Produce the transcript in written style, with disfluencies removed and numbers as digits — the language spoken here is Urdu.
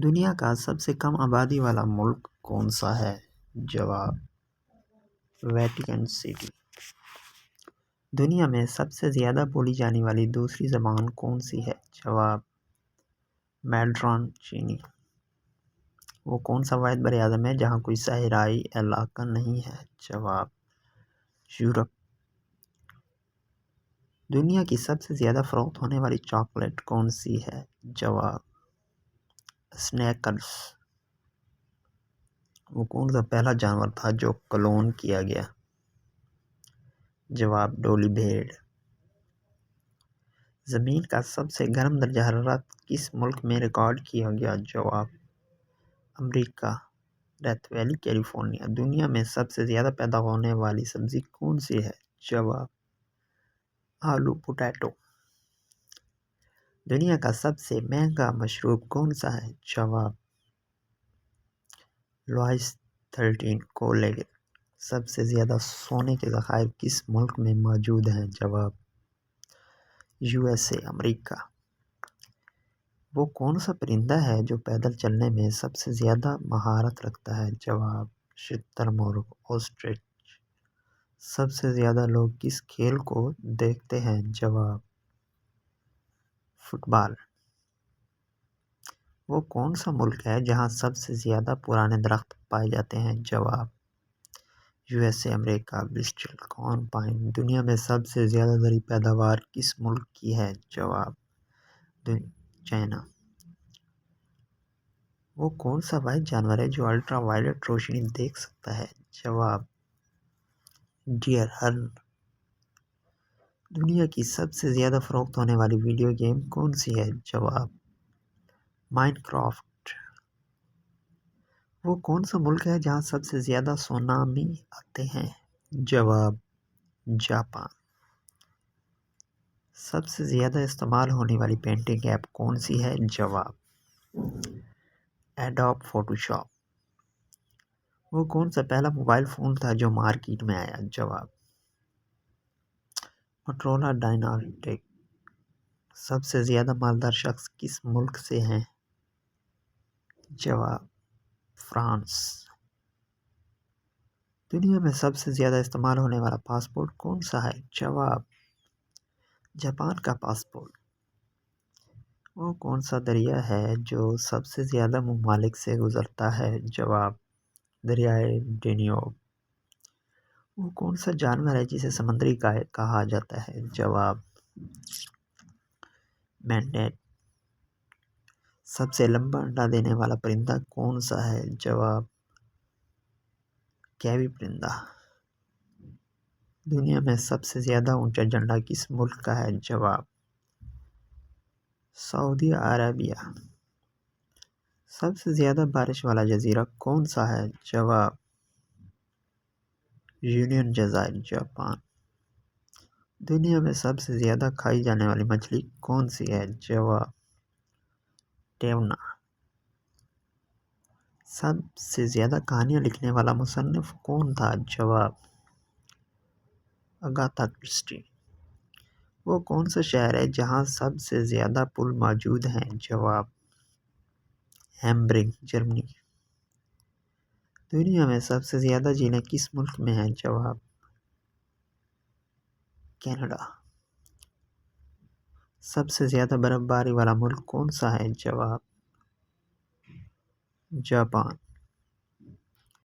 دنیا کا سب سے کم آبادی والا ملک کون سا ہے؟ جواب: ویٹیکن سٹی۔ دنیا میں سب سے زیادہ بولی جانے والی دوسری زبان کون سی ہے؟ جواب: مینڈرن چینی۔ وہ کون سا واحد براعظم ہے جہاں کوئی صحرائی علاقہ نہیں ہے؟ جواب: یورپ۔ دنیا کی سب سے زیادہ فروخت ہونے والی چاکلیٹ کون سی ہے؟ جواب: سنیکرز۔ وہ کون سا پہلا جانور تھا جو کلون کیا گیا؟ جواب: ڈولی بھیڑ۔ زمین کا سب سے گرم درجہ حرارت کس ملک میں ریکارڈ کیا گیا؟ جواب: امریکہ، ڈیتھ ویلی، کیلیفورنیا۔ دنیا میں سب سے زیادہ پیدا ہونے والی سبزی کون سی ہے؟ جواب: آلو، پوٹیٹو۔ دنیا کا سب سے مہنگا مشروب کون سا ہے؟ جواب: لوئس 13 کولگیٹ۔ سب سے زیادہ سونے کے ذخائر کس ملک میں موجود ہیں؟ جواب: USA، امریکہ۔ وہ کون سا پرندہ ہے جو پیدل چلنے میں سب سے زیادہ مہارت رکھتا ہے؟ جواب: شتر مرغ، آسٹرچ۔ سب سے زیادہ لوگ کس کھیل کو دیکھتے ہیں؟ جواب: فٹ بال۔ وہ کون سا ملک ہے جہاں سب سے زیادہ پرانے درخت پائے جاتے ہیں؟ جواب: USA، امریکہ، برسٹل کون پائن۔ دنیا میں سب سے زیادہ زرعی پیداوار کس ملک کی ہے؟ جواب: چائنا۔ وہ کون سا واحد جانور ہے جو الٹرا وائلٹ روشنی دیکھ سکتا ہے؟ جواب: ڈیئر، ہرن۔ دنیا کی سب سے زیادہ فروخت ہونے والی ویڈیو گیم کون سی ہے؟ جواب: مائنکرافٹ۔ وہ کون سا ملک ہے جہاں سب سے زیادہ سونامی آتے ہیں؟ جواب: جاپان۔ سب سے زیادہ استعمال ہونے والی پینٹنگ ایپ کون سی ہے؟ جواب: ایڈوب فوٹو شاپ۔ وہ کون سا پہلا موبائل فون تھا جو مارکیٹ میں آیا؟ جواب: موٹرولا ڈائناٹک۔ سب سے زیادہ مالدار شخص کس ملک سے ہیں؟ جواب: فرانس۔ دنیا میں سب سے زیادہ استعمال ہونے والا پاسپورٹ کون سا ہے؟ جواب: جاپان کا پاسپورٹ۔ وہ کون سا دریا ہے جو سب سے زیادہ ممالک سے گزرتا ہے؟ جواب: دریائے ڈینیوب۔ وہ کون سا جانور ہے جسے سمندری گائے کہا جاتا ہے؟ جواب: مینڈیٹ۔ سب سے لمبا انڈا دینے والا پرندہ کون سا ہے؟ جواب: کیوی پرندہ۔ دنیا میں سب سے زیادہ اونچا جھنڈا کس ملک کا ہے؟ جواب: سعودی عربیہ۔ سب سے زیادہ بارش والا جزیرہ کون سا ہے؟ جواب: یونین جزائر، جاپان۔ دنیا میں سب سے زیادہ کھائی جانے والی مچھلی کون سی ہے؟ جواب: ٹیونا۔ سب سے زیادہ کہانیاں لکھنے والا مصنف کون تھا؟ جواب: اگاتھا کرسٹی۔ وہ کون سا شہر ہے جہاں سب سے زیادہ پل موجود ہیں؟ جواب: ہیمبرگ، جرمنی۔ دنیا میں سب سے زیادہ جھیلیں کس ملک میں ہیں؟ جواب: کینیڈا۔ سب سے زیادہ برف باری والا ملک کون سا ہے؟ جواب: جاپان۔